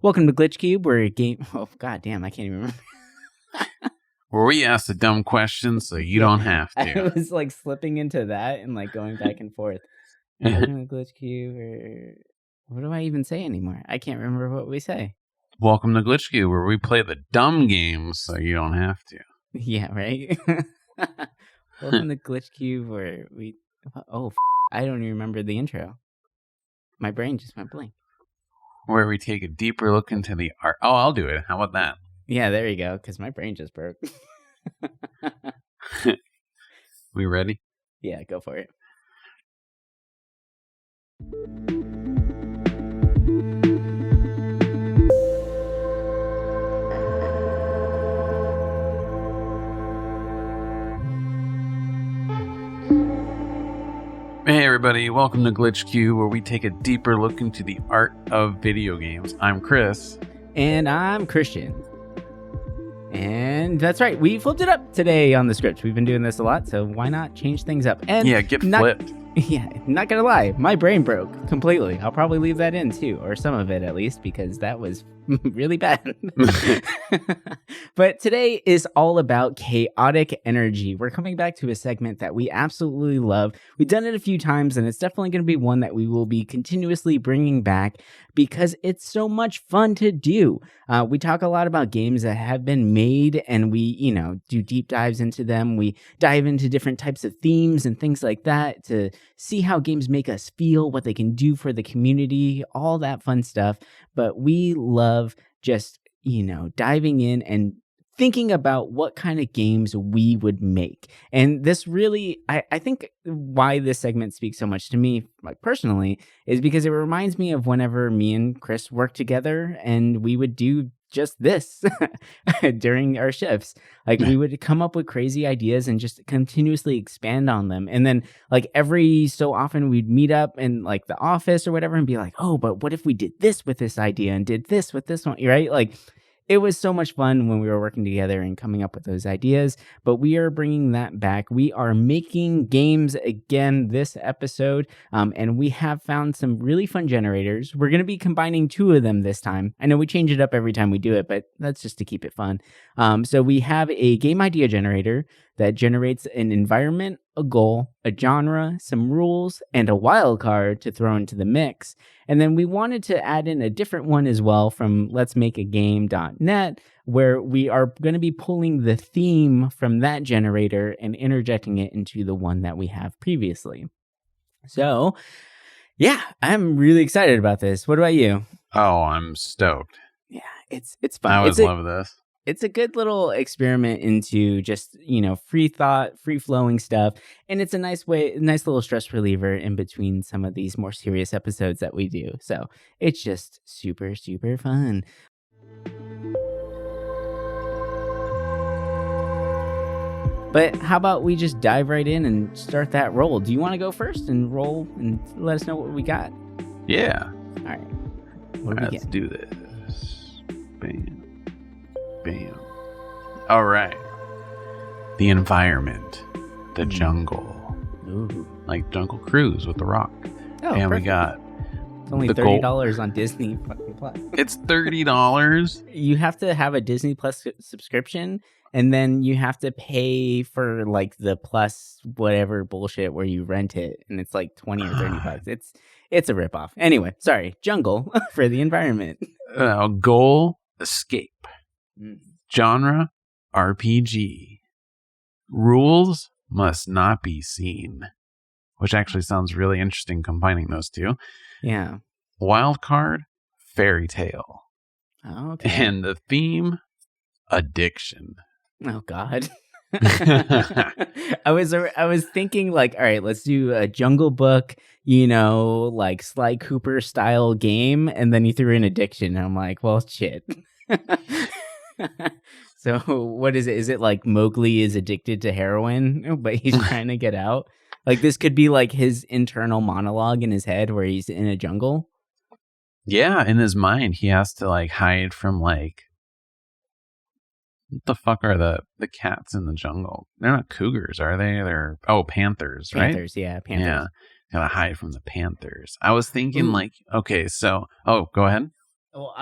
Welcome to Glitch Cube, where a game... Oh, god damn, I can't even remember. Where we ask the dumb questions so you don't have to. I was like slipping into that and like going back and forth. Welcome to Glitch Cube, or... What do I even say anymore? I can't remember what we say. Welcome to Glitch Cube, where we play the dumb games so you don't have to. Yeah, right? Welcome to Glitch Cube, where we... Oh, I don't even remember the intro. My brain just went blank. Where we take a deeper look into the art. Oh, I'll do it. How about that? Yeah, there you go, because my brain just broke. We ready? Yeah, go for it. Hey everybody, welcome to Glitch Cube, where we take a deeper look into the art of video games. I'm Chris. And I'm Christian. And that's right, we flipped it up today on the script. We've been doing this a lot, so why not change things up? And yeah, get flipped. Yeah, not gonna lie, my brain broke completely. I'll probably leave that in too, or some of it at least, because that was really bad. But today is all about chaotic energy. We're coming back to a segment that we absolutely love. We've done it a few times, and it's definitely going to be one that we will be continuously bringing back because it's so much fun to do. We talk a lot about games that have been made, and we, do deep dives into them. We dive into different types of themes and things like that to see how games make us feel, what they can do for the community, all that fun stuff. But we love just, diving in and thinking about what kind of games we would make. And this really, I think why this segment speaks so much to me, like personally, is because it reminds me of whenever me and Chris worked together and we would do just this during our shifts. Like we would come up with crazy ideas and just continuously expand on them. And then like every so often we'd meet up in like the office or whatever and be like, oh, but what if we did this with this idea and did this with this one, right? Like it was so much fun when we were working together and coming up with those ideas, but we are bringing that back. We are making games again this episode, and we have found some really fun generators. We're going to be combining two of them this time. I know we change it up every time we do it, but that's just to keep it fun. So we have a game idea generator that generates an environment, a goal, a genre, some rules, and a wild card to throw into the mix. And then we wanted to add in a different one as well from letsmakeagame.net, where we are going to be pulling the theme from that generator and interjecting it into the one that we have previously. So, yeah, I'm really excited about this. What about you? Oh, I'm stoked. Yeah, it's fun. I always love this. It's a good little experiment into just, free thought, free flowing stuff. And it's a nice little stress reliever in between some of these more serious episodes that we do. So it's just super, super fun. But how about we just dive right in and start that roll? Do you want to go first and roll and let us know what we got? Yeah. All right. What do we get? Let's do this. Bam. Bam. All right. The environment. The jungle. Ooh. Like Jungle Cruise with The Rock. Oh, and perfect. we got... It's only $30 on Disney Plus. It's $30? You have to have a Disney Plus subscription, and then you have to pay for like the Plus whatever bullshit where you rent it, and it's like $20 or $30. It's a ripoff. Anyway, sorry. Jungle for the environment. Goal, escape. Genre, RPG. Rules, must not be seen. Which actually sounds really interesting combining those two. Yeah. Wild card, fairy tale. Oh, okay. And the theme, addiction. Oh, God. I was thinking like, all right, let's do a Jungle Book, like Sly Cooper style game. And then you threw in addiction. And I'm like, well, shit. So what is it? Is it like Mowgli is addicted to heroin, but he's trying to get out? Like this could be like his internal monologue in his head where he's in a jungle. Yeah, in his mind, he has to like hide from like, what the fuck are the cats in the jungle? They're not cougars, are they? They're panthers, right? Panthers, yeah, panthers. Yeah, gotta hide from the panthers. I was thinking like, okay, so go ahead. Well,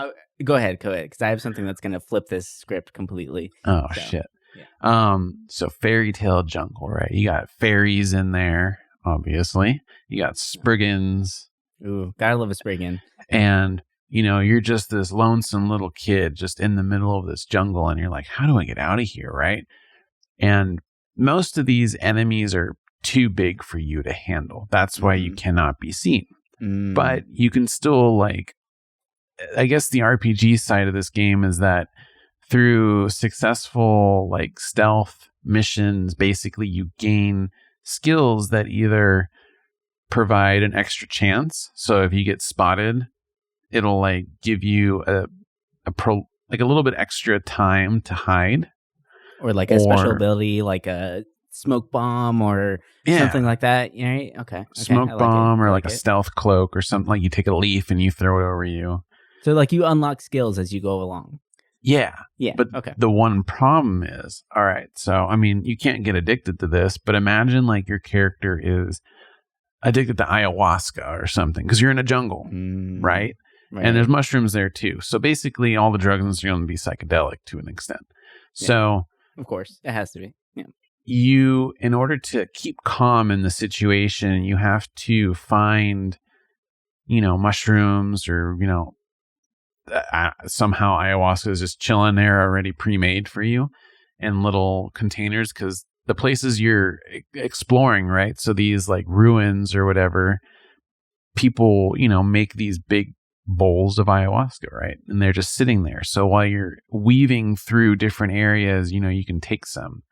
Go ahead, because I have something that's going to flip this script completely. Oh, So, shit. yeah. So fairy tale jungle, right? You got fairies in there, obviously. You got Spriggans. Ooh, gotta love a Spriggan. And, you're just this lonesome little kid just in the middle of this jungle. And you're like, how do I get out of here, right? And most of these enemies are too big for you to handle. That's why you cannot be seen. But you can still, like, I guess the RPG side of this game is that through successful, like, stealth missions, basically you gain skills that either provide an extra chance. So if you get spotted, it'll, like, give you a little bit extra time to hide. Or like a special ability, like a smoke bomb or something like that. Right? Okay. Smoke bomb or like a stealth cloak or something. Like you take a leaf and you throw it over you. So like you unlock skills as you go along. Yeah. Yeah. But the one problem is, all right, so I mean, you can't get addicted to this, but imagine like your character is addicted to ayahuasca or something because you're in a jungle, right? And there's mushrooms there too. So basically all the drugs are going to be psychedelic to an extent. Yeah. So of course, it has to be. Yeah. You, in order to keep calm in the situation, you have to find, mushrooms or, somehow ayahuasca is just chilling there already pre-made for you in little containers because the places you're exploring, right? So these like ruins or whatever, people, make these big bowls of ayahuasca, right? And they're just sitting there. So while you're weaving through different areas, you can take some.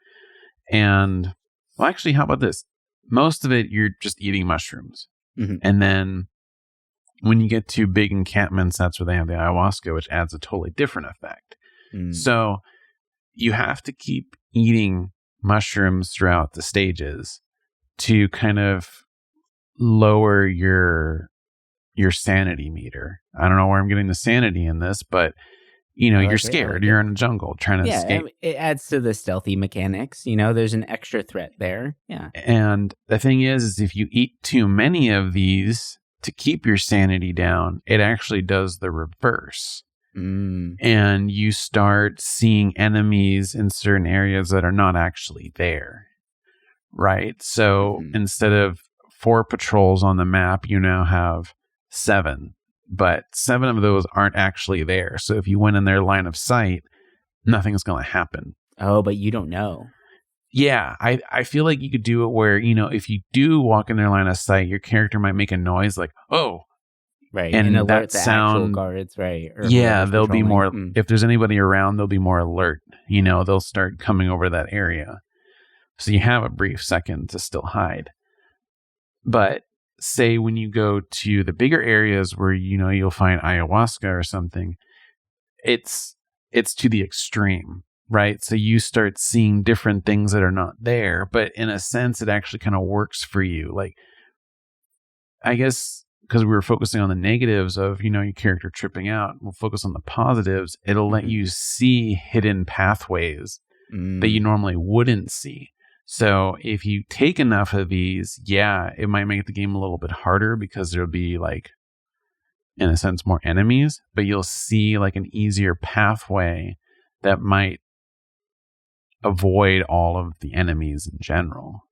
And, well, actually, how about this? Most of it, you're just eating mushrooms. And then when you get to big encampments, that's where they have the ayahuasca, which adds a totally different effect. So you have to keep eating mushrooms throughout the stages to kind of lower your sanity meter. I don't know where I'm getting the sanity in this, but you're scared. You're in a jungle trying to escape. It adds to the stealthy mechanics. There's an extra threat there. Yeah. And the thing is if you eat too many of these to keep your sanity down, it actually does the reverse. And you start seeing enemies in certain areas that are not actually there. Right? So instead of 4 patrols on the map, you now have 7. But 7 of those aren't actually there. So if you went in their line of sight, nothing's going to happen. Oh, but you don't know. Yeah, I feel like you could do it where, if you do walk in their line of sight, your character might make a noise like, oh. Right, and alert the actual guards, right? Yeah, they'll be more, if there's anybody around, they'll be more alert. They'll start coming over that area. So you have a brief second to still hide. But say when you go to the bigger areas where you'll find ayahuasca or something, it's to the extreme, right? So you start seeing different things that are not there, but in a sense it actually kind of works for you. Like, I guess because we were focusing on the negatives of your character tripping out, we'll focus on the positives. It'll let you see hidden pathways that you normally wouldn't see. So if you take enough of these, it might make the game a little bit harder because there'll be like, in a sense, more enemies, but you'll see like an easier pathway that might avoid all of the enemies in general.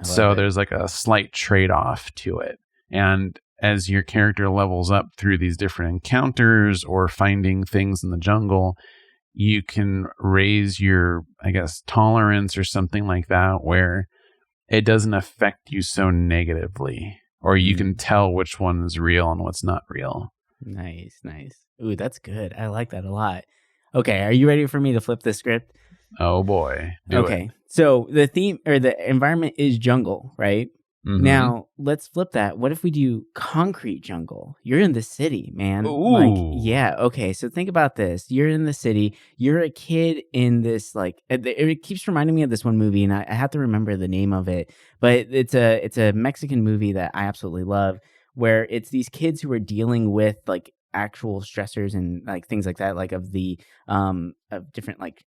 So there's like a slight trade-off to it. And as your character levels up through these different encounters or finding things in the jungle, you can raise your, I guess, tolerance or something like that where it doesn't affect you so negatively, or you can tell which one is real and what's not real. Nice. Ooh, that's good. I like that a lot. Okay, are you ready for me to flip the script? Oh boy. Do it. So the theme or the environment is jungle, right? Now, let's flip that. What if we do concrete jungle? You're in the city, man. Ooh. Okay. So think about this. You're in the city. You're a kid in this, like, it keeps reminding me of this one movie, and I have to remember the name of it. But it's a Mexican movie that I absolutely love, where it's these kids who are dealing with, like, actual stressors and, like, things like that, like, of the, of different, like,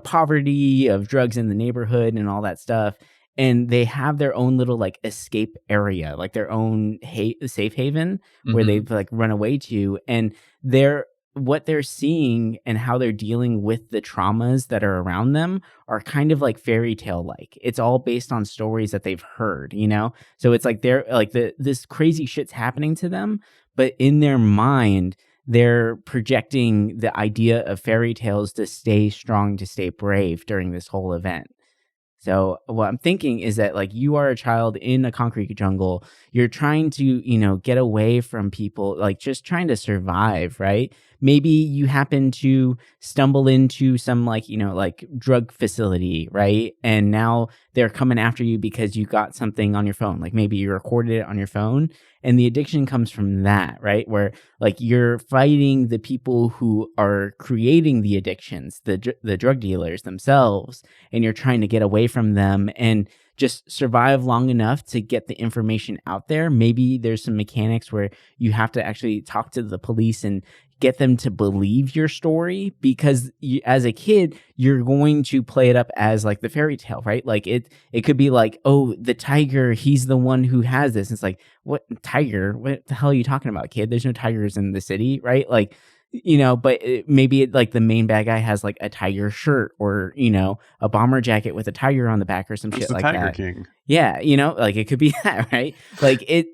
poverty, of drugs in the neighborhood and all that stuff. And they have their own little like escape area, like their own safe haven where they've like run away to. And they're what they're seeing and how they're dealing with the traumas that are around them are kind of like fairy tale like. It's all based on stories that they've heard, you know? So it's like they're like this crazy shit's happening to them, but in their mind, they're projecting the idea of fairy tales to stay strong, to stay brave during this whole event. So what I'm thinking is that like you are a child in a concrete jungle. You're trying to, get away from people, like just trying to survive, right? Maybe you happen to stumble into some like drug facility, right? And now they're coming after you because you got something on your phone. Like maybe you recorded it on your phone, and the addiction comes from that, right? Where like you're fighting the people who are creating the addictions, the drug dealers themselves, and you're trying to get away from them and just survive long enough to get the information out there. Maybe there's some mechanics where you have to actually talk to the police and get them to believe your story, because as a kid, you're going to play it up as like the fairy tale, right? Like it could be like, oh, the tiger, he's the one who has this. It's like, what tiger? What the hell are you talking about, kid? There's no tigers in the city, right? Like, but maybe like the main bad guy has like a tiger shirt or, a bomber jacket with a tiger on the back or some It's shit the like Tiger that. King. Yeah. Like it could be that, right? Like it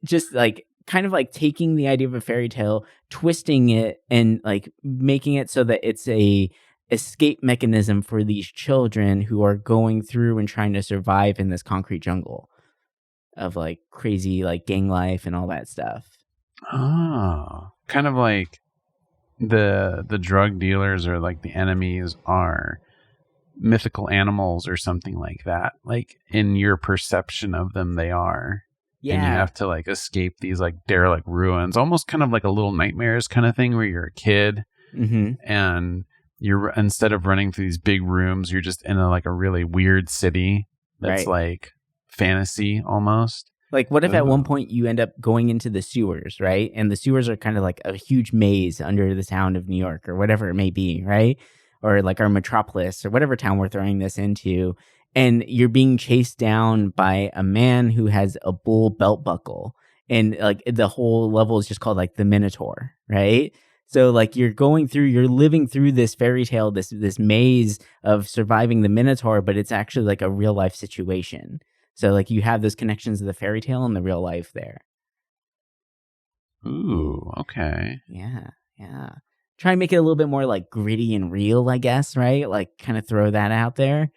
just like kind of like taking the idea of a fairy tale, twisting it and like making it so that it's a escape mechanism for these children who are going through and trying to survive in this concrete jungle of like crazy like gang life and all that stuff. Oh, kind of like the drug dealers or like the enemies are mythical animals or something like that. Like in your perception of them, they are. Yeah. And you have to like escape these like derelict ruins, almost kind of like a Little Nightmares kind of thing where you're a kid and you're, instead of running through these big rooms, you're just in like a really weird city that's like fantasy almost. Like, what if at one point you end up going into the sewers, right? And the sewers are kind of like a huge maze under the town of New York or whatever it may be, right? Or like our metropolis or whatever town we're throwing this into. And you're being chased down by a man who has a bull belt buckle. And like the whole level is just called like the Minotaur, right? So like you're living through this fairy tale, this maze of surviving the Minotaur, but it's actually like a real life situation. So like you have those connections of the fairy tale and the real life there. Ooh, okay. Yeah. Try and make it a little bit more like gritty and real, I guess, right? Like kind of throw that out there.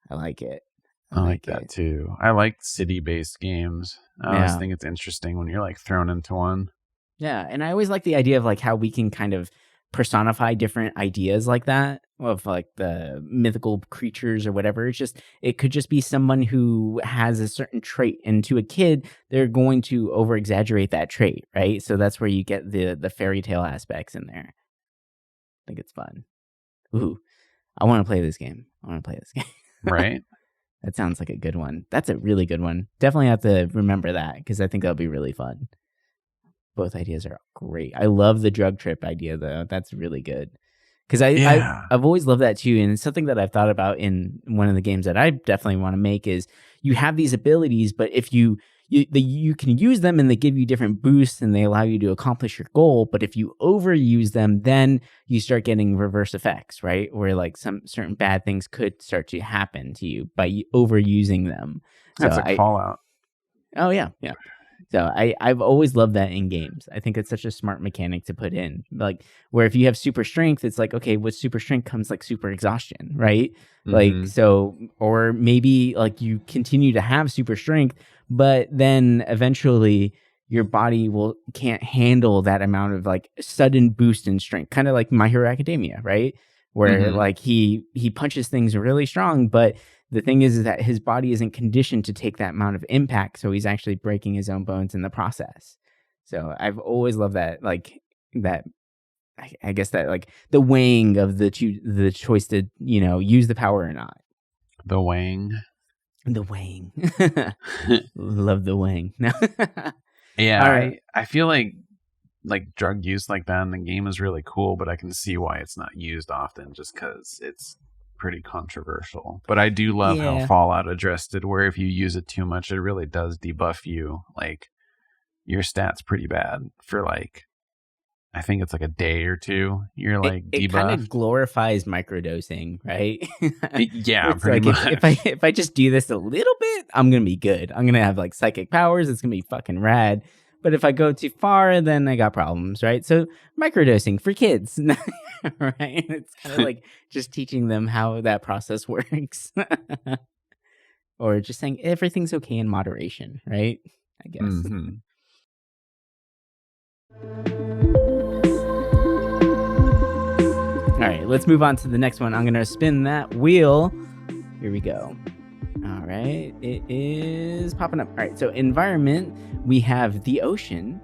I like it. I like that too. I like city-based games. I always think it's interesting when you're like thrown into one. Yeah, and I always like the idea of like how we can kind of personify different ideas like that of like the mythical creatures or whatever. It could just be someone who has a certain trait, and to a kid, they're going to over exaggerate that trait, right? So that's where you get the fairy tale aspects in there. I think it's fun. Ooh, I want to play this game. Right? That sounds like a good one. That's a really good one. Definitely have to remember that because I think that'll be really fun. Both ideas are great. I love the drug trip idea, though. That's really good. Because I've always loved that, too. And it's something that I've thought about in one of the games that I definitely want to make is you have these abilities, but if you can use them and they give you different boosts and they allow you to accomplish your goal. But if you overuse them, then you start getting reverse effects, right? Where like some certain bad things could start to happen to you by overusing them. That's like Fallout. Oh, yeah. So I've always loved that in games. I think it's such a smart mechanic to put in. Like where if you have super strength, it's like, okay, with super strength comes like super exhaustion, right? Like so, or maybe like you continue to have super strength, but then eventually your body can't handle that amount of like sudden boost in strength. Kind of like My Hero Academia, right? Where like he punches things really strong, but the thing is that his body isn't conditioned to take that amount of impact, so he's actually breaking his own bones in the process. So I've always loved that, like that. I guess that like the weighing of the choice to use the power or not. The weighing. Love the weighing. Yeah, all right. I feel like drug use like that in the game is really cool, but I can see why it's not used often, just because it's pretty controversial. But I do love how Fallout addressed it, where if you use it too much, it really does debuff you. Like your stats pretty bad for like I think it's like a day or two. You're like It kind of debuffed. glorifies microdosing, right? Yeah, It's pretty like much. if I just do this a little bit, I'm gonna be good. I'm gonna have like psychic powers. It's gonna be fucking rad. But if I go too far, then I got problems, right? So microdosing for kids, right? It's kind of like just teaching them how that process works, or just saying everything's okay in moderation, right? I guess. Mm-hmm. All right, let's move on to the next one. I'm gonna spin that wheel. Here we go. All right, it is popping up. All right, so environment, we have the ocean.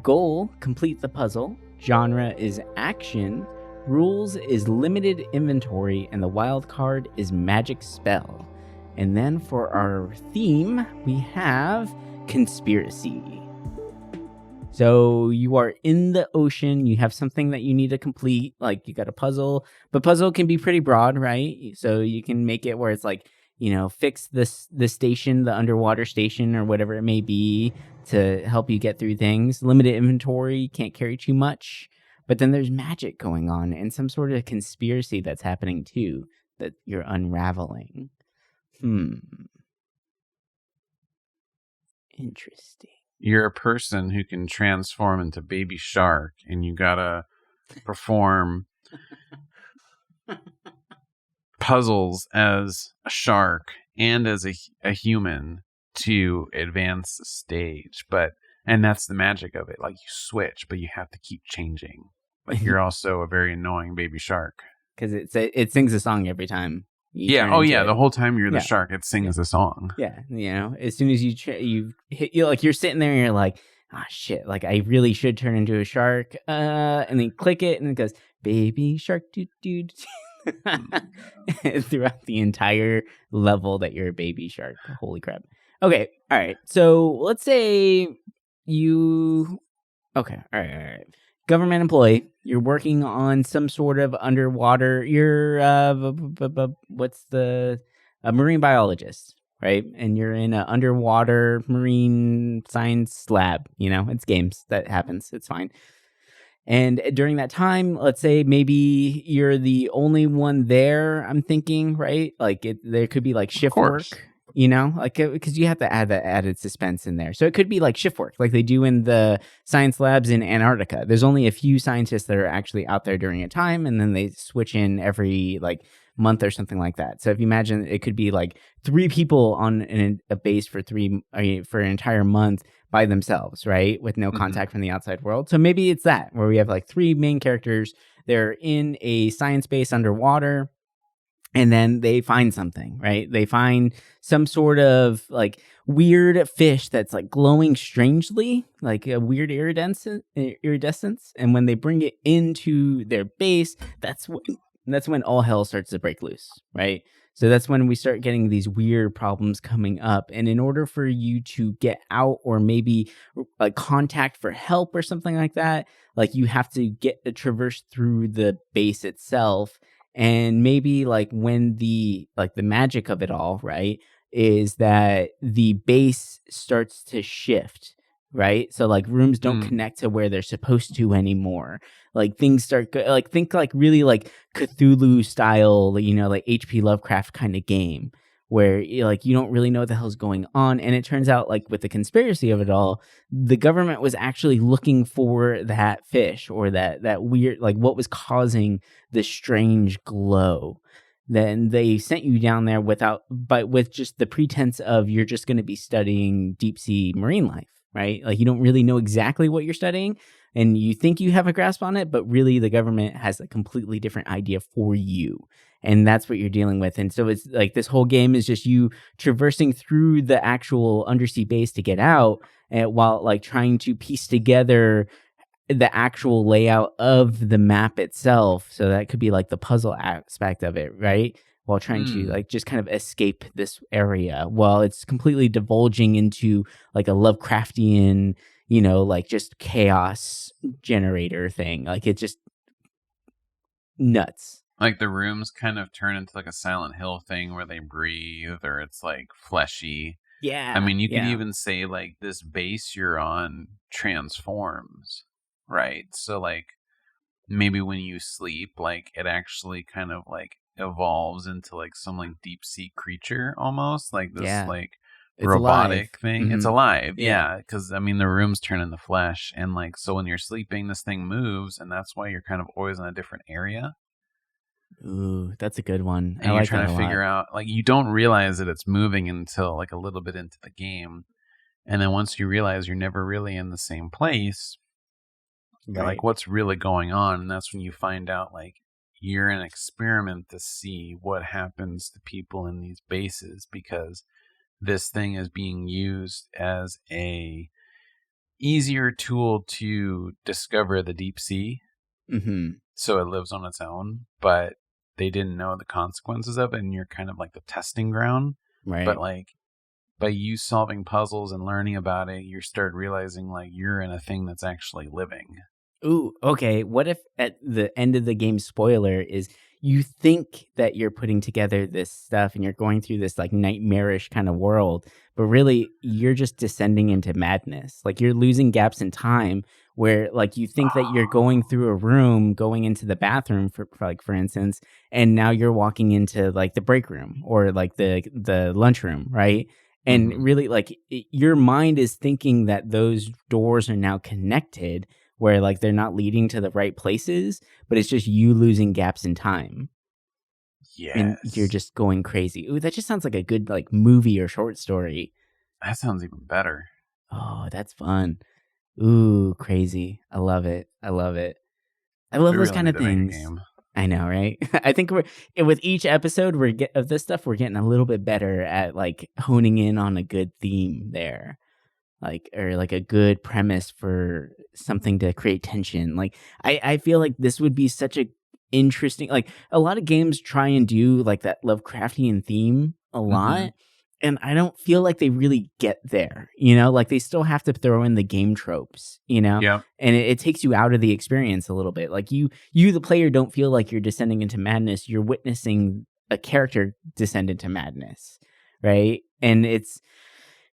Goal, complete the puzzle. Genre is action. Rules is limited inventory. And the wild card is magic spell. And then for our theme, we have conspiracy. So you are in the ocean, you have something that you need to complete, like you got a puzzle, but puzzle can be pretty broad, right? So you can make it where it's like, fix the station, the underwater station or whatever it may be to help you get through things. Limited inventory, can't carry too much. But then there's magic going on and some sort of conspiracy that's happening too that you're unraveling. Interesting. You're a person who can transform into baby shark, and you gotta perform puzzles as a shark and as a human to advance the stage. And that's the magic of it. Like, you switch, but you have to keep changing. But you're also a very annoying baby shark. Because it sings a song every time. Yeah. Oh, yeah. The whole time you're the shark, it sings a song. Yeah. As soon as you hit, you're sitting there and you're like, ah, shit, like I really should turn into a shark. And then click it and it goes, baby shark, dude. Throughout the entire level that you're a baby shark. Holy crap. Okay. All right. So let's say you. Okay. All right. Government employee, you're working on some sort of underwater, you're what's the a marine biologist, right? And you're in an underwater marine science lab. It's games that happens, it's fine. And during that time, let's say maybe you're the only one there, I'm thinking, right? Like there could be like shift work, like because you have to add that added suspense in there. So it could be like shift work, like they do in the science labs in Antarctica. There's only a few scientists that are actually out there during a time, and then they switch in every like month or something like that. So if you imagine, it could be like 3 people on a base for an entire month by themselves, right? With no contact from the outside world. So maybe it's that where we have like 3 main characters. They're in a science base underwater. And then they find something, right? They find some sort of like weird fish that's like glowing strangely, like a weird iridescence. And when they bring it into their base, that's when all hell starts to break loose, right? So that's when we start getting these weird problems coming up. And in order for you to get out or maybe like contact for help or something like that, like you have to traverse through the base itself. And maybe like when the magic of it all, right, is that the base starts to shift, right? So like rooms don't connect to where they're supposed to anymore. Like things start like think like really like Cthulhu style, like HP Lovecraft kind of game where you don't really know what the hell's going on. And it turns out like with the conspiracy of it all, the government was actually looking for that fish or that weird, like what was causing the strange glow. Then they sent you down there with just the pretense of you're just going to be studying deep sea marine life, right? Like you don't really know exactly what you're studying and you think you have a grasp on it, but really the government has a completely different idea for you. And that's what you're dealing with. And so it's like this whole game is just you traversing through the actual undersea base to get out while like trying to piece together the actual layout of the map itself. So that could be like the puzzle aspect of it, right? While trying to like just kind of escape this area while it's completely divulging into like a Lovecraftian, like just chaos generator thing. Like it's just nuts. Like the rooms kind of turn into like a Silent Hill thing where they breathe or it's like fleshy. Yeah. I mean, you could even say like this base you're on transforms. right? So like maybe when you sleep, like it actually kind of like evolves into like some like deep sea creature almost, like this Yeah. like It's alive. robotic thing. It's Mhm. alive, Yeah. yeah, because I mean the rooms turn into flesh, and like so when you're sleeping, this thing moves, and that's why you're kind of always in a different area, Ooh, that's a good one. I and you're like that trying a to lot. figure out like you don't realize that it's moving until like a little bit into the game, and then once you realize you're never really in the same place, you're like, Right. what's really going on? And that's when you find out like you're an experiment to see what happens to people in these bases, because this thing is being used as a easier tool to discover the deep sea, Mhm. so it lives on its own, but they didn't know the consequences of it, and you're kind of like the testing ground. But Right. like by you solving puzzles and learning about it, you start realizing like you're in a thing that's actually living. Ooh, okay. What if at the end of the game, spoiler is you think that you're putting together this stuff and you're going through this like nightmarish kind of world, but really you're just descending into madness. Like you're losing gaps in time where like you think that you're going through a room, going into the bathroom for instance, and now you're walking into like the break room or like the lunchroom, right? And Mm-hmm. really like your mind is thinking that those doors are now connected where like they're not leading to the right places, but it's just you losing gaps in time and you're Yes. just going crazy. Ooh, that just sounds like a good like movie or short story. That sounds even better. Oh, that's fun. Ooh, crazy. I love it. I love it. I We love those really kind need of to make a things. game. I know, right? I think with each episode of this stuff, we're getting a little bit better at like honing in on a good theme there. Like or like a good premise for something to create tension. Like I feel like this would be such a interesting like a lot of games try and do like that Lovecraftian theme a Mm-hmm. lot. And I don't feel like they really get there, you know, like they still have to throw in the game tropes, you know, Yep. and it takes you out of the experience a little bit. Like the player, don't feel like you're descending into madness. You're witnessing a character descend into madness, right? And it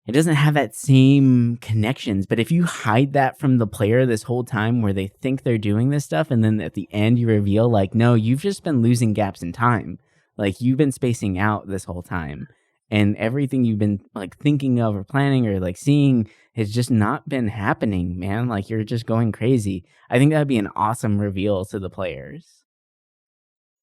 doesn't have that same connections, but if you hide that from the player this whole time where they think they're doing this stuff and then at the end you reveal like, no, you've just been losing gaps in time. Like you've been spacing out this whole time and everything you've been like thinking of or planning or like seeing has just not been happening, man. Like you're just going crazy. I think that'd be an awesome reveal to the players.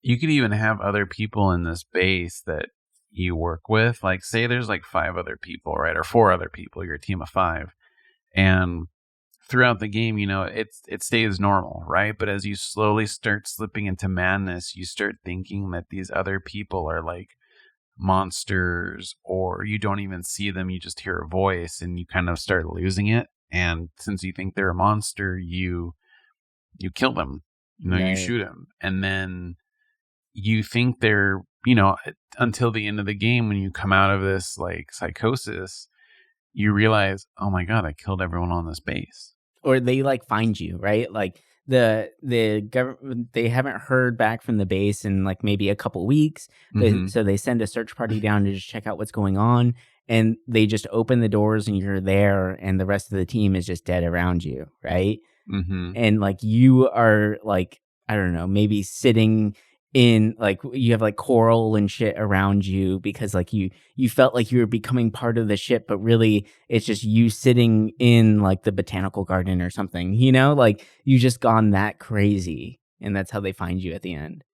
You could even have other people in this base that you work with. Like, say there's like 5 other people, right? Or 4 other people. You're a team of 5. And throughout the game, you know, it stays normal, right? But as you slowly start slipping into madness, you start thinking that these other people are like monsters, or you don't even see them, you just hear a voice and you kind of start losing it. And since you think they're a monster, you kill them. You know, you Right. shoot them. And then you think they're, you know, until the end of the game, when you come out of this like psychosis, you realize, oh my God, I killed everyone on this base. Or they like find you, right? Like the government, they haven't heard back from the base in like maybe a couple weeks. Mm-hmm. So they send a search party down to just check out what's going on, and they just open the doors and you're there, and the rest of the team is just dead around you, right? Mm-hmm. And like you are like, I don't know, maybe sitting in like you have like coral and shit around you because like you felt like you were becoming part of the ship, but really it's just you sitting in like the botanical garden or something, you know, like you just gone that crazy, and that's how they find you at the end.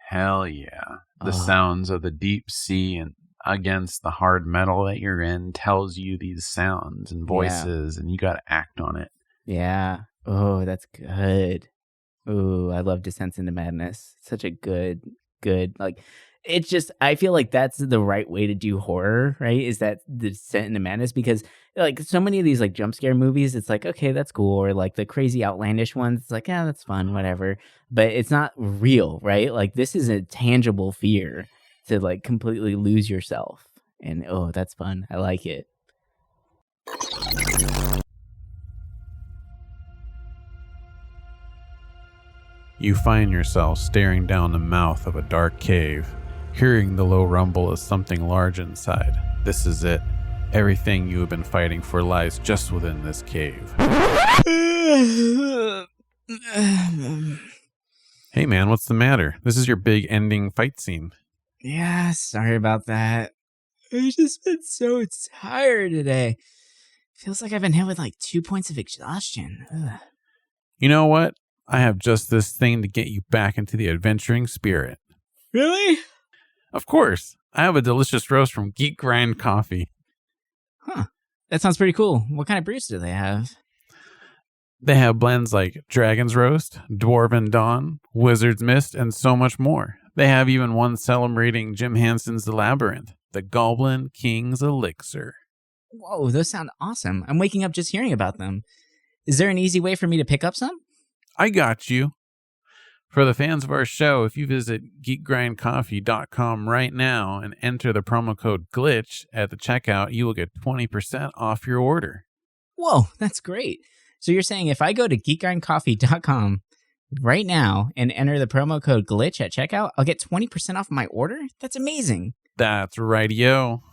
Hell yeah. The Oh sounds of the deep sea and against the hard metal that you're in tells you these sounds and yeah, voices, and you got to act on it. yeah. Oh, that's good. Ooh, I love Descents into Madness. Such a good, like, it's just, I feel like that's the right way to do horror, right? Is that the Descent into Madness? Because, like, so many of these, like, jump scare movies, it's like, okay, that's cool. Or, like, the crazy outlandish ones, it's like, yeah, that's fun, whatever. But it's not real, right? Like, this is a tangible fear to, like, completely lose yourself. And, oh, that's fun. I like it. You find yourself staring down the mouth of a dark cave, hearing the low rumble of something large inside. This is it. Everything you have been fighting for lies just within this cave. Hey, man, what's the matter? This is your big ending fight scene. Yeah, sorry about that. I've just been so tired today. Feels like I've been hit with like 2 points of exhaustion. Ugh. You know what? I have just this thing to get you back into the adventuring spirit. Really? Of course. I have a delicious roast from Geek Grind Coffee. Huh. That sounds pretty cool. What kind of brews do they have? They have blends like Dragon's Roast, Dwarven Dawn, Wizard's Mist, and so much more. They have even one celebrating Jim Henson's The Labyrinth, the Goblin King's Elixir. Whoa, those sound awesome. I'm waking up just hearing about them. Is there an easy way for me to pick up some? I got you. For the fans of our show, if you visit geekgrindcoffee.com right now and enter the promo code GLITCH at the checkout, you will get 20% off your order. Whoa, that's great. So you're saying if I go to geekgrindcoffee.com right now and enter the promo code GLITCH at checkout, I'll get 20% off my order? That's amazing. That's right-yo.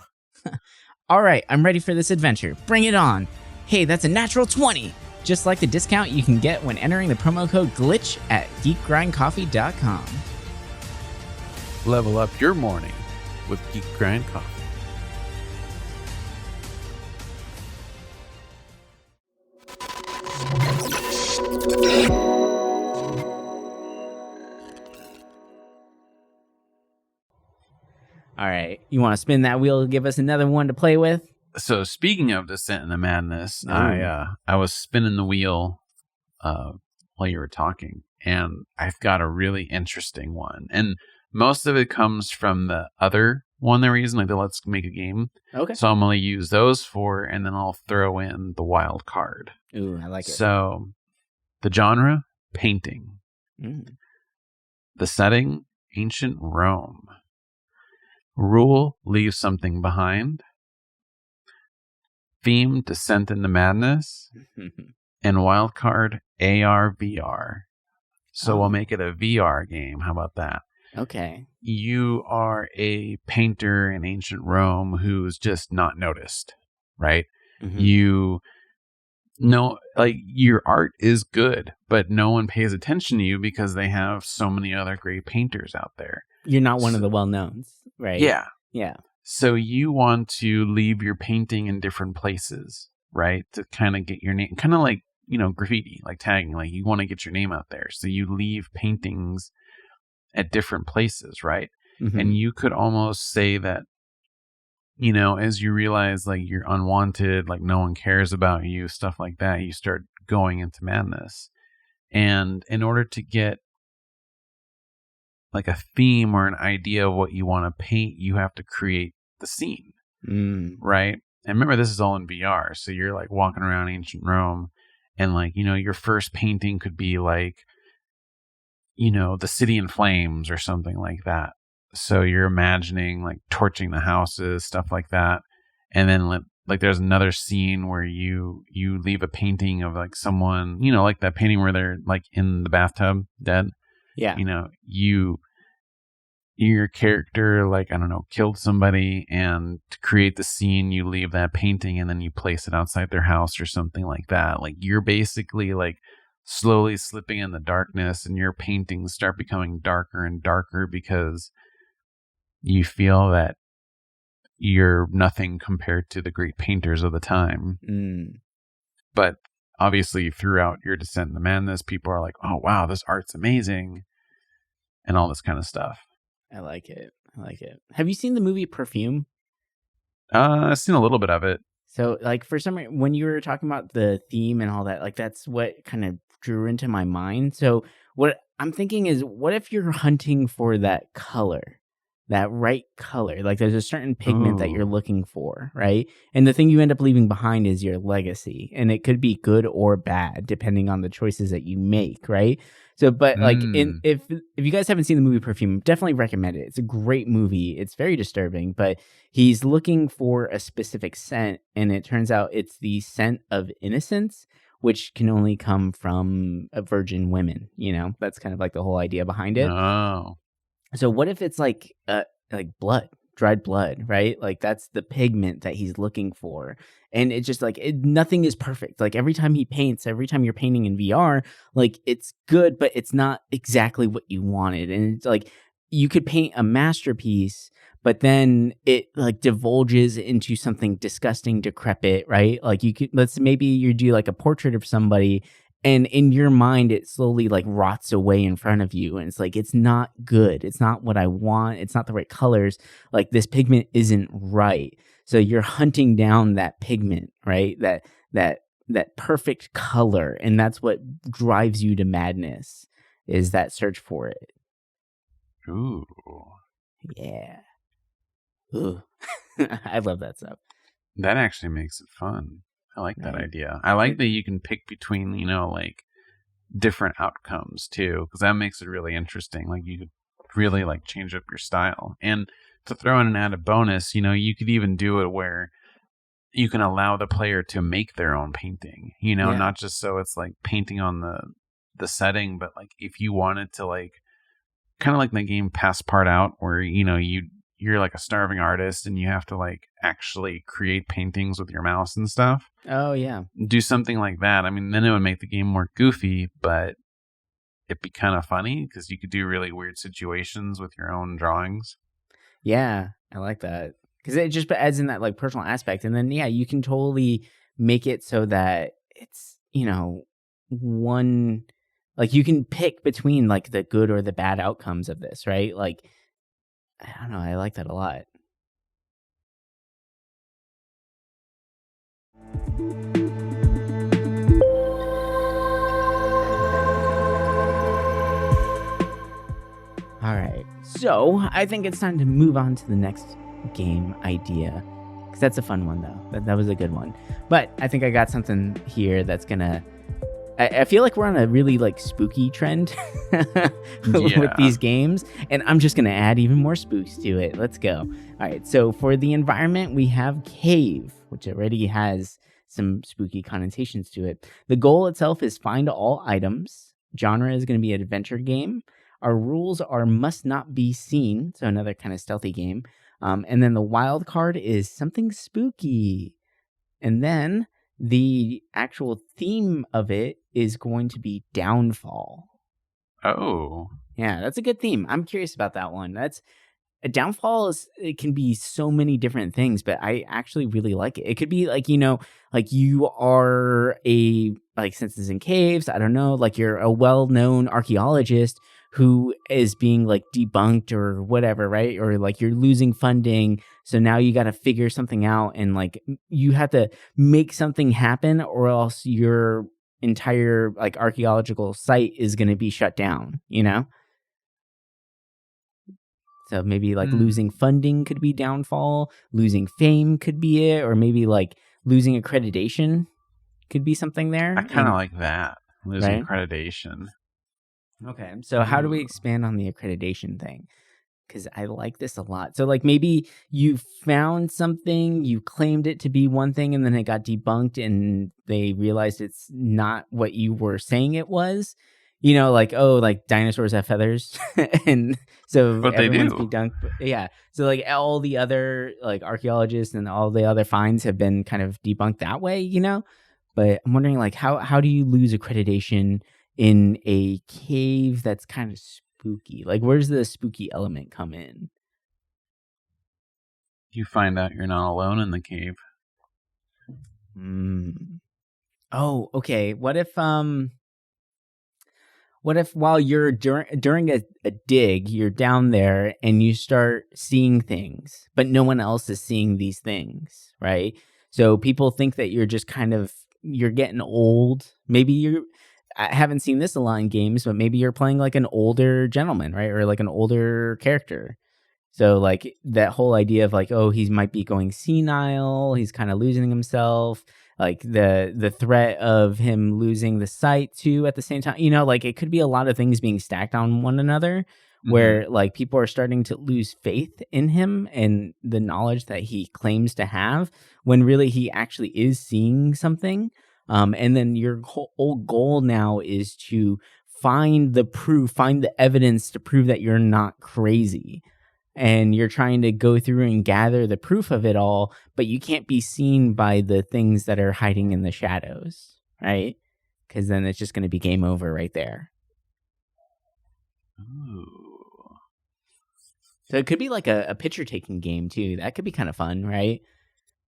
All right, I'm ready for this adventure. Bring it on. Hey, that's a natural 20. Just like the discount you can get when entering the promo code GLITCH at geekgrindcoffee.com. Level up your morning with Geek Grind Coffee. All right, you want to spin that wheel to give us another one to play with? So speaking of Descent into Madness, Ooh. I was spinning the wheel while you were talking, and I've got a really interesting one. And most of it comes from the other one they were using, like the Let's Make a Game. Okay. So I'm going to use those four, and then I'll throw in the wild card. Ooh, I like it. So the genre, painting. The setting, ancient Rome. Rule, leave something behind. Theme, Descent into Madness. And wildcard, AR, VR. So we'll make it a VR game. How about that? Okay. You are a painter in ancient Rome who's just not noticed, right? You know, like, your art is good, but no one pays attention to you because they have so many other great painters out there. You're not one of the well-knowns, right? Yeah. Yeah. So you want to leave your painting in different places, right? To kind of get your name, kind of like, you know, graffiti, like tagging, like you want to get your name out there. So you leave paintings at different places, right? And you could almost say that, you know, as you realize like you're unwanted, like no one cares about you, stuff like that, you start going into madness. And in order to get like a theme or an idea of what you want to paint, you have to create the scene, right? And remember, this is all in VR. So you're like walking around ancient Rome and like, you know, your first painting could be like, you know, the city in flames or something like that. So you're imagining like torching the houses, stuff like that. And then like there's another scene where you leave a painting of like someone, you know, like that painting where they're like in the bathtub dead. Yeah. You know, your character, like, I don't know, killed somebody, and to create the scene, you leave that painting and then you place it outside their house or something like that. Like, you're basically like slowly slipping in the darkness, and your paintings start becoming darker and darker because you feel that you're nothing compared to the great painters of the time. But obviously, throughout your descent into madness, people are like, oh, wow, this art's amazing, and all this kind of stuff. I like it. I like it. Have you seen the movie Perfume? I've seen a little bit of it. So, like, for some reason, when you were talking about the theme and all that, like, that's what kind of drew into my mind. So, what I'm thinking is, what if you're hunting for that color? That right color, like there's a certain pigment that you're looking for, right? And the thing you end up leaving behind is your legacy, and it could be good or bad depending on the choices that you make, right? So, but like, if you guys haven't seen the movie Perfume, definitely recommend it. It's a great movie. It's very disturbing, but he's looking for a specific scent, and it turns out it's the scent of innocence, which can only come from virgin women. You know, that's kind of like the whole idea behind it. Oh. So what if it's like blood, dried blood, right? Like that's the pigment that he's looking for. And it's just like nothing is perfect. Like every time he paints, every time you're painting in VR, like it's good, but it's not exactly what you wanted. And it's like you could paint a masterpiece, but then it like divulges into something disgusting, decrepit, right? Like you could, maybe you do like a portrait of somebody, and in your mind it slowly like rots away in front of you, and it's like it's not good, it's not what I want, it's not the right colors, like this pigment isn't right. So you're hunting down that pigment, right? That perfect color, and that's what drives you to madness, is that search for it. Ooh. Yeah. Ooh. I love that stuff. That actually makes it fun. I like that Right. idea. I like that you can pick between, like different outcomes too, because that makes it really interesting. Like you could really like change up your style. And to throw in an added bonus, you could even do it where you can allow the player to make their own painting, Yeah. not just so it's like painting on the setting, but like if you wanted to like kind of like the game Passpart Out, where you're like a starving artist and you have to like actually create paintings with your mouse and stuff. Oh yeah. Do something like that. I mean, then it would make the game more goofy, but it'd be kind of funny because you could do really weird situations with your own drawings. Yeah, I like that, because it just adds in that like personal aspect, and then you can totally make it so that it's one, like you can pick between like the good or the bad outcomes of this, right? Like I don't know, I like that a lot. All right, so I think it's time to move on to the next game idea, because that's a fun one though. That was a good one, but I think I got something here that's gonna. I feel like we're on a really like spooky trend with these games, and I'm just gonna add even more spooks to it. Let's go. All right, so for the environment, we have cave, which already has some spooky connotations to it. The goal itself is find all items. Genre is going to be an adventure game. Our rules are must not be seen, so another kind of stealthy game. And then the wild card is something spooky. And then the actual theme of it is going to be downfall. Oh. Yeah, that's a good theme. I'm curious about that one. That's a downfall it can be so many different things, but I actually really like it. It could be like, like you are since it's in caves, I don't know, like you're a well-known archaeologist who is being like debunked or whatever, right? Or like you're losing funding, so now you got to figure something out, and like you have to make something happen, or else your entire like archaeological site is going to be shut down, So maybe like losing funding could be downfall, losing fame could be it, or maybe like losing accreditation could be something there. I kind of like that, losing right? accreditation. Okay, so how do we expand on the accreditation thing? Because I like this a lot. So like maybe you found something, you claimed it to be one thing, and then it got debunked and they realized it's not what you were saying it was. Like, oh, like dinosaurs have feathers. And so But everyone's they do. debunked. Yeah. So like all the other like archaeologists and all the other finds have been kind of debunked that way, But I'm wondering like how do you lose accreditation in a cave that's kind of spooky? Like, where's the spooky element come in? You find out you're not alone in the cave. Oh, okay. What if while you're during a dig, you're down there and you start seeing things, but no one else is seeing these things, right? So people think that you're just you're getting old. Maybe I haven't seen this a lot in games, but maybe you're playing like an older gentleman, right? Or like an older character. So like that whole idea of like, oh, he might be going senile, he's kind of losing himself, like the threat of him losing the sight too at the same time, like it could be a lot of things being stacked on one another, where like people are starting to lose faith in him and the knowledge that he claims to have, when really he actually is seeing something. And then your whole goal now is to find the proof, find the evidence to prove that you're not crazy. and you're trying to go through and gather the proof of it all, but you can't be seen by the things that are hiding in the shadows, right? Because then it's just going to be game over right there. Ooh. So it could be like a picture taking game too. That could be kind of fun, right?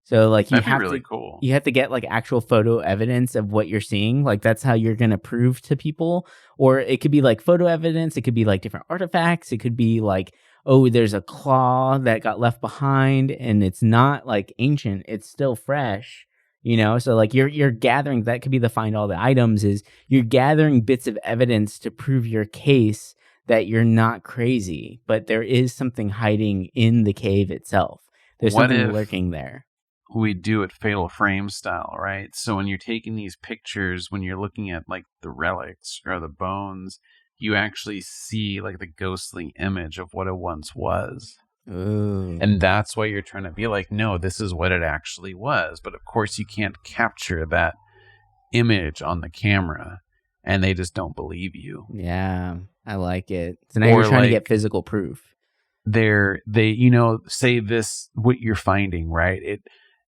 So like That'd be really cool. You have to get like actual photo evidence of what you're seeing. Like that's how you're going to prove to people. Or it could be like photo evidence. It could be like different artifacts. It could be like, oh, there's a claw that got left behind and it's not like ancient. It's still fresh, you know? So like you're gathering, that could be the find all the items, is you're gathering bits of evidence to prove your case that you're not crazy, but there is something hiding in the cave itself. There's something lurking there. We do it Fatal Frame style, right? So when you're taking these pictures, when you're looking at like the relics or the bones, you actually see like the ghostly image of what it once was. Ooh. And that's why you're trying to be like, no, this is what it actually was. But of course you can't capture that image on the camera, and they just don't believe you. Yeah, I like it. So now you're trying to get physical proof. They say this, what you're finding, right?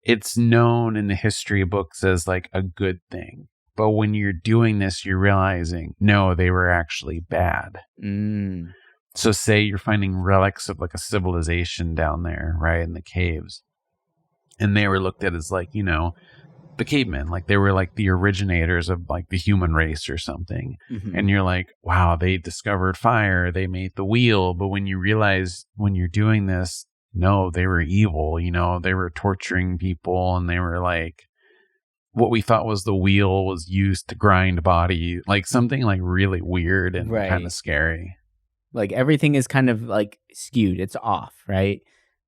It's known in the history books as like a good thing. But when you're doing this, you're realizing, no, they were actually bad. Mm. So say you're finding relics of like a civilization down there, right, in the caves. And they were looked at as like, the cavemen, like they were like the originators of like the human race or something. Mm-hmm. And you're like, wow, they discovered fire, they made the wheel. But when you realize when you're doing this, no, they were evil, they were torturing people, and they were like, what we thought was the wheel was used to grind body, like something like really weird and kind of scary. Like everything is kind of like skewed. It's off, right?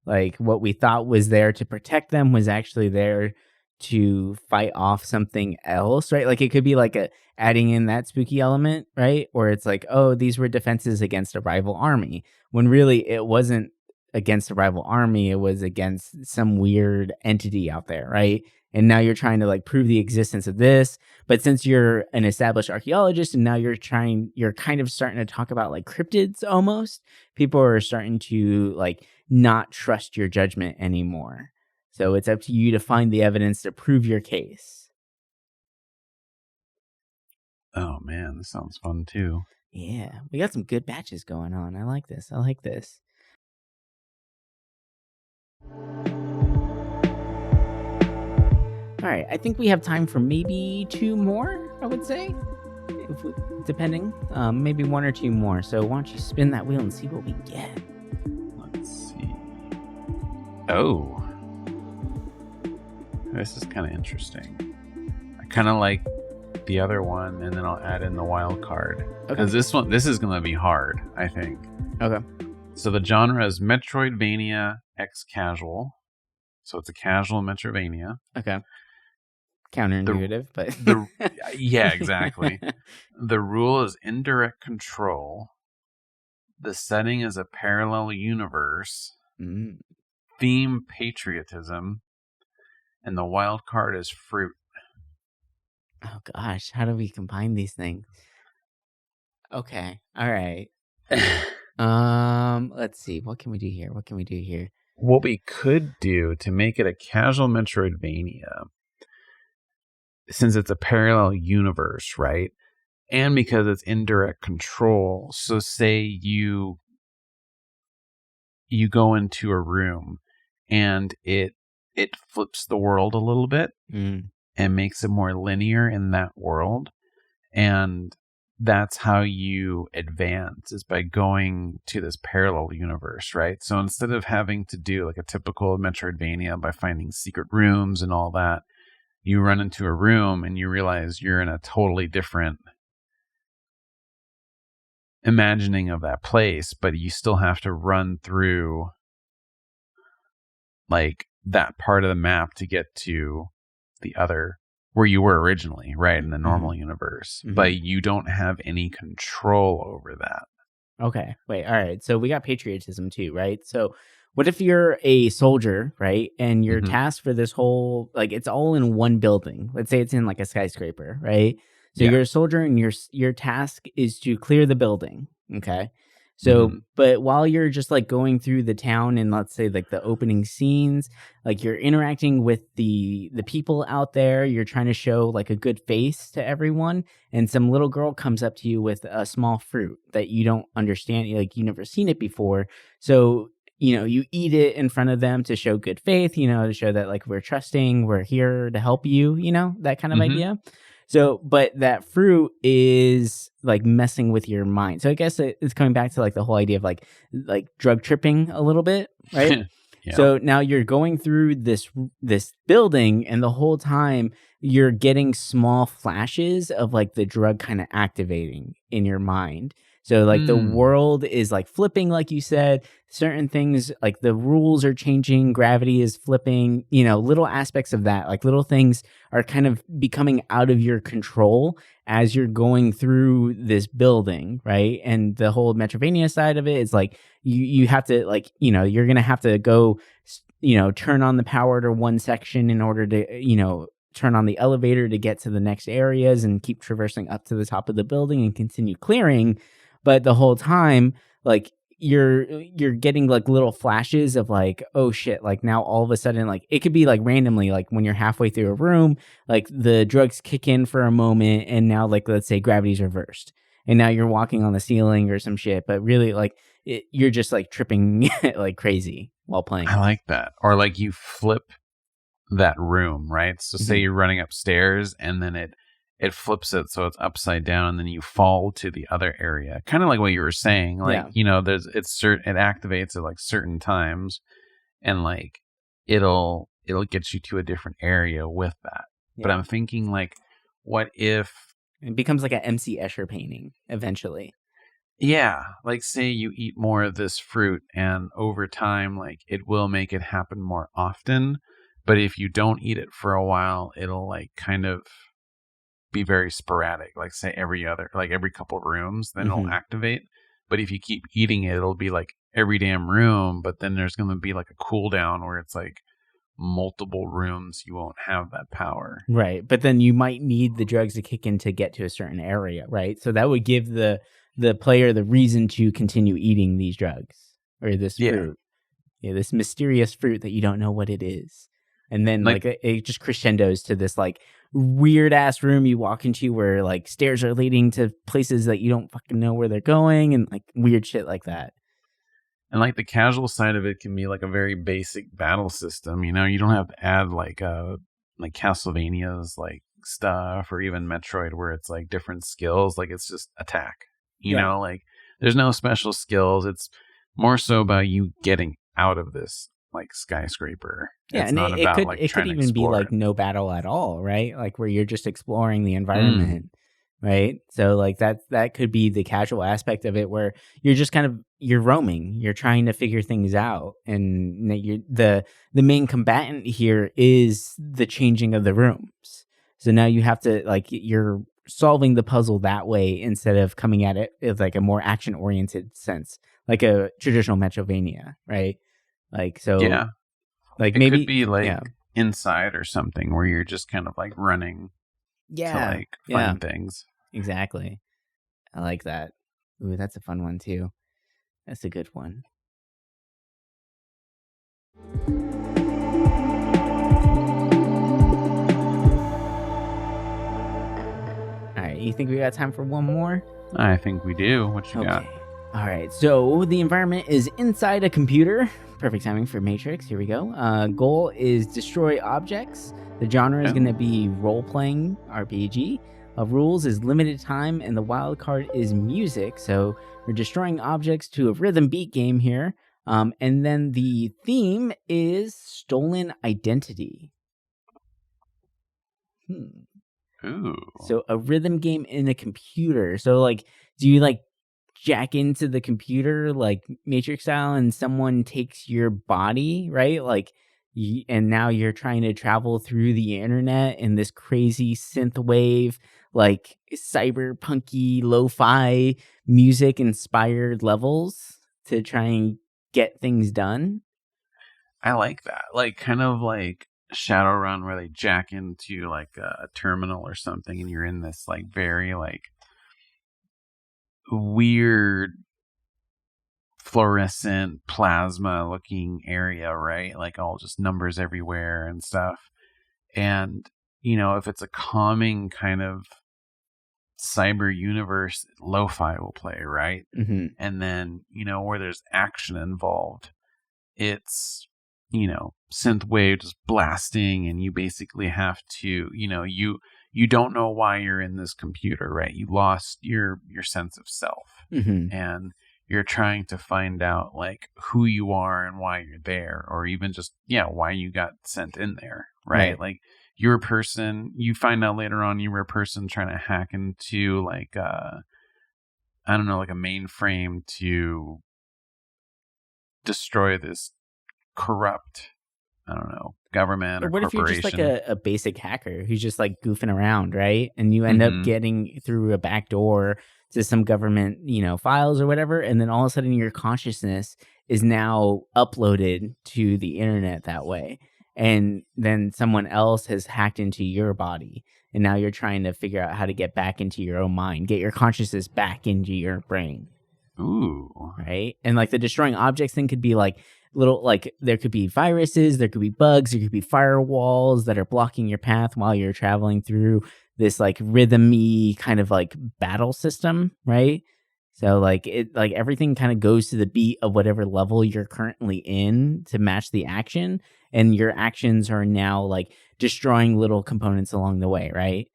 Like what we thought was there to protect them was actually there to fight off something else, right? Like it could be like adding in that spooky element, right? Or it's like, oh, these were defenses against a rival army, when really it wasn't against a rival army. It was against some weird entity out there, right? And now you're trying to like prove the existence of this. But since you're an established archaeologist and now you're kind of starting to talk about like cryptids almost, people are starting to like not trust your judgment anymore. So it's up to you to find the evidence to prove your case. Oh man, this sounds fun too. Yeah, we got some good batches going on. I like this. All right, I think we have time for maybe 2 more, I would say. Depending. Maybe 1 or 2 more. So why don't you spin that wheel and see what we get? Let's see. Oh. This is kind of interesting. I kind of like the other one, and then I'll add in the wild card. Because this is going to be hard, I think. Okay. So the genre is Metroidvania X Casual. So it's a casual Metroidvania. Okay. Counterintuitive, but... yeah, exactly. The rule is indirect control. The setting is a parallel universe. Theme patriotism. And the wild card is fruit. Oh gosh, how do we combine these things? Okay, all right. Let's see. What can we do here? What we could do to make it a casual Metroidvania, since it's a parallel universe, right? And because it's indirect control. So say you go into a room and it flips the world a little bit and makes it more linear in that world. And that's how you advance, is by going to this parallel universe, right? So instead of having to do like a typical Metroidvania by finding secret rooms and all that, you run into a room and you realize you're in a totally different imagining of that place, but you still have to run through like that part of the map to get to the other where you were originally, right, in the normal universe. But you don't have any control over that. Okay. Wait, all right. So we got patriotism too, right? So what if you're a soldier, right? And you're tasked for this whole, like, it's all in one building. Let's say it's in like a skyscraper, right? So you're a soldier and your task is to clear the building, okay? So, Hmm. but while you're just like going through the town and let's say like the opening scenes, like you're interacting with the people out there, you're trying to show like a good face to everyone, and some little girl comes up to you with a small fruit that you don't understand, like you never seen it before. So, you eat it in front of them to show good faith, to show that like we're trusting, we're here to help you, that kind of Hmm. idea. So, but that fruit is like messing with your mind. So I guess it's coming back to like the whole idea of like drug tripping a little bit, right? Yeah. So now you're going through this building, and the whole time you're getting small flashes of like the drug kind of activating in your mind. So like the Mm. world is like flipping, like you said, certain things like the rules are changing, gravity is flipping, little aspects of that, like little things are kind of becoming out of your control as you're going through this building, right? And the whole Metrovania side of it is like you have to like, you're gonna have to go, turn on the power to one section in order to, turn on the elevator to get to the next areas and keep traversing up to the top of the building and continue clearing. But the whole time, like you're getting like little flashes of like, oh shit, like now all of a sudden, like it could be like randomly, like when you're halfway through a room, like the drugs kick in for a moment, and now like let's say gravity's reversed, and now you're walking on the ceiling or some shit, but really like you're just like tripping like crazy while I playing. like that. Or like you flip that room, right? So say Mhm. you're running upstairs and then it flips it so it's upside down and then you fall to the other area. Kind of like what you were saying, like, Yeah. there's it activates at like certain times and like it'll get you to a different area with that. But Yeah. I'm thinking like what if It becomes like an MC Escher painting eventually. yeah, like say you eat more of this fruit and over time like it will make it happen more often, but if you don't eat it for a while, it'll like kind of be very sporadic, like say every couple rooms, then it'll Hmm. activate. But if you keep eating it, it'll be like every damn room, but then there's going to be like a cooldown where it's like multiple rooms you won't have that power. Right. But then you might need the drugs to kick in to get to a certain area, right? So that would give the player the reason to continue eating these drugs or this Yeah. fruit. Yeah, this mysterious fruit that you don't know what it is. And then Like like it just crescendos to this like weird ass room you walk into where like stairs are leading to places that you don't fucking know where they're going, and like weird shit like that. and like the casual side of it can be like a very basic battle system, you don't have to add like Castlevania's like stuff or even Metroid where it's like different skills, like it's just attack. Yeah. Like there's no special skills. It's more so about you getting out of this like skyscraper. Yeah, It's and not it about could like it could trying to even be explore like it. no battle at all, right? Like where you're just exploring the Mm, environment, right? So like that could be the casual aspect of it where you're just kind of you're roaming, you're trying to figure things out, and you're the main combatant here is the changing of the rooms. So now you have to like you're solving the puzzle that way instead of coming at it with like a more action oriented sense, like a traditional Metrovania, right? Like so yeah. like It could maybe be like yeah. inside or something where you're just kind of like running to Yeah. like Yeah, find things. exactly. I like that. Ooh, that's a fun one too. That's a good one. All right, you think we got time for one more? I think we do. What you got? Okay. All right. So the environment is inside a computer. Perfect timing for Matrix. Here we go. Goal is destroy objects. The genre is going to Oh, be role playing RPG. Rules is limited time, and the wild card is music. So we're destroying objects to a rhythm beat game here. And then the theme is stolen identity. Hmm. ooh. So a rhythm game in a computer. So like, do you like jack into the computer like Matrix style, and someone takes your body, right? Like, and now you're trying to travel through the internet in this crazy synth wave, like cyberpunky lo-fi music inspired levels to try and get things done. I like that. Like kind of like Shadowrun where they jack into like a terminal or something and you're in this like very like weird fluorescent plasma looking area, right? Like all just numbers everywhere and stuff. And, if it's a calming kind of cyber universe, lo-fi will play, right? Mm-hmm. And then, where there's action involved, it's, synth wave just blasting, and you basically have to, you don't know why you're in this computer, right? You lost your sense of self. Mm-hmm. And you're trying to find out like who you are and why you're there, or even just, why you got sent in there, right? Like you're a person, you find out later on you were a person trying to hack into like, I don't know, like a mainframe to destroy this corrupt, I don't know, government or what if you're corporation. just like a basic hacker who's just like goofing around, right? And you end up getting through a back door to some government, files or whatever, and then all of a sudden your consciousness is now uploaded to the internet that way. And then someone else has hacked into your body, and now you're trying to figure out how to get back into your own mind, get your consciousness back into your brain. Ooh. Right? And like the destroying objects thing could be like little, like there could be viruses, there could be bugs, there could be firewalls that are blocking your path while you're traveling through this like rhythmy kind of like battle system, right? So like everything kind of goes to the beat of whatever level you're currently in to match the action, and your actions are now like destroying little components along the way, right?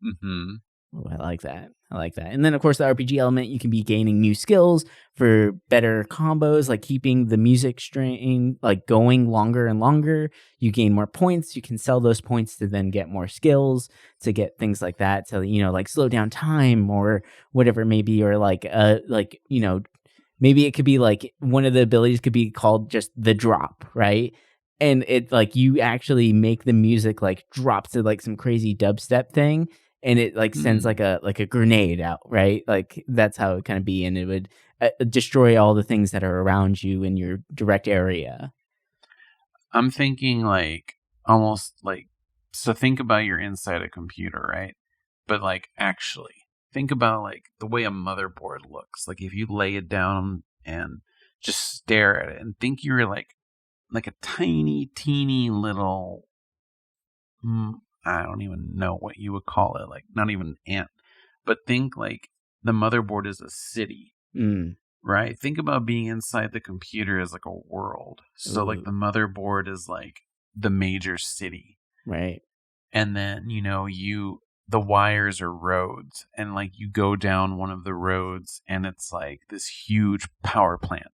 Mm-hmm. Oh, I like that. And then, of course, the RPG element, you can be gaining new skills for better combos, like keeping the music string like going longer and longer. You gain more points. You can sell those points to then get more skills to get things like that. So, like slow down time or whatever it may be, or maybe it could be like one of the abilities could be called just the drop, right? And it like you actually make the music like drop to like some crazy dubstep thing. And it like sends like a grenade out, right? Like that's how it kind of be, and it would destroy all the things that are around you in your direct area. I'm thinking like almost like, so think about you're inside a computer, right? But like actually think about like the way a motherboard looks. Like if you lay it down and just stare at it and think you're like a tiny, teeny little. I don't even know what you would call it, like not even an ant, but think like the motherboard is a city, right? Think about being inside the computer as like a world. So like the motherboard is like the major city, right? And then, the wires are roads, and like you go down one of the roads and it's like this huge power plant,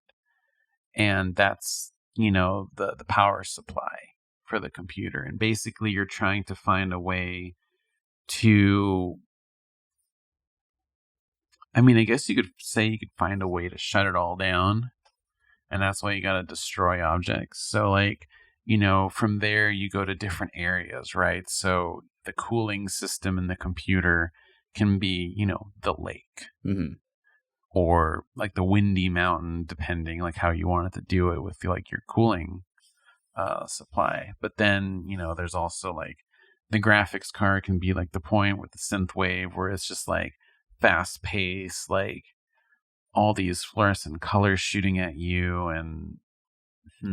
and that's, the power supply for the computer. And basically you're trying to find a way to, I guess you could say you could find a way to shut it all down, and that's why you got to destroy objects. So like, from there you go to different areas, right? So the cooling system in the computer can be, the lake, or like the windy mountain, depending like how you wanted to do it with like your cooling supply. But then, there's also like the graphics card can be like the point with the synth wave, where it's just like fast paced, like all these fluorescent colors shooting at you. And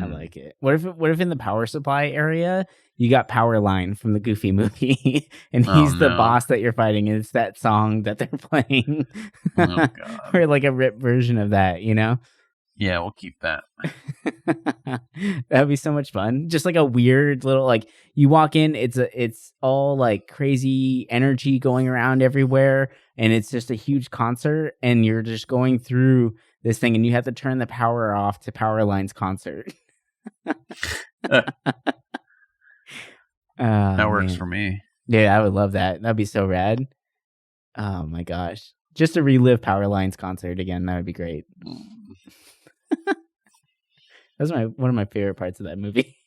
I like it. What if in the power supply area you got Powerline from the Goofy movie, and he's the boss that you're fighting, and it's that song that they're playing, or like a ripped version of that, Yeah, we'll keep that. That'd be so much fun. Just like a weird little, like you walk in, it's all like crazy energy going around everywhere, and it's just a huge concert, and you're just going through this thing, and you have to turn the power off to Powerline's concert. That works for me. Yeah, I would love that. That'd be so rad. Oh my gosh. Just to relive Powerline's concert again, that would be great. That's one of my favorite parts of that movie.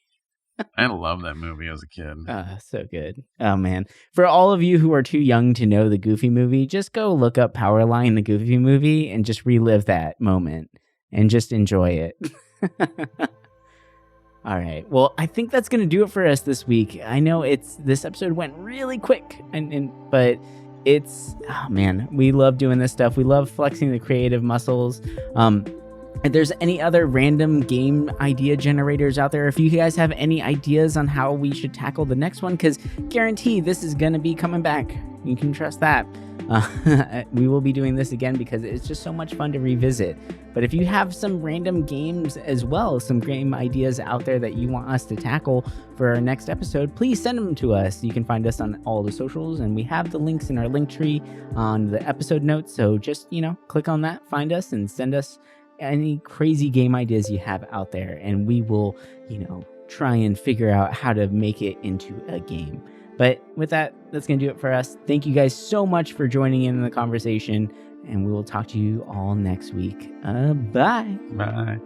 I love that movie as a kid. So good. Oh man. For all of you who are too young to know the Goofy movie, just go look up Powerline, the Goofy movie, and just relive that moment and just enjoy it. All right. Well, I think that's going to do it for us this week. I know this episode went really quick, but it's, oh man, we love doing this stuff. We love flexing the creative muscles. If there's any other random game idea generators out there, if you guys have any ideas on how we should tackle the next one, because guarantee this is going to be coming back. You can trust that. We will be doing this again because it's just so much fun to revisit. But if you have some random games as well, some game ideas out there that you want us to tackle for our next episode, please send them to us. You can find us on all the socials, and we have the links in our link tree on the episode notes. So just, click on that, find us, and send us any crazy game ideas you have out there, and we will, try and figure out how to make it into a game. But with that, that's going to do it for us. Thank you guys so much for joining in the conversation, and we will talk to you all next week. Bye. Bye.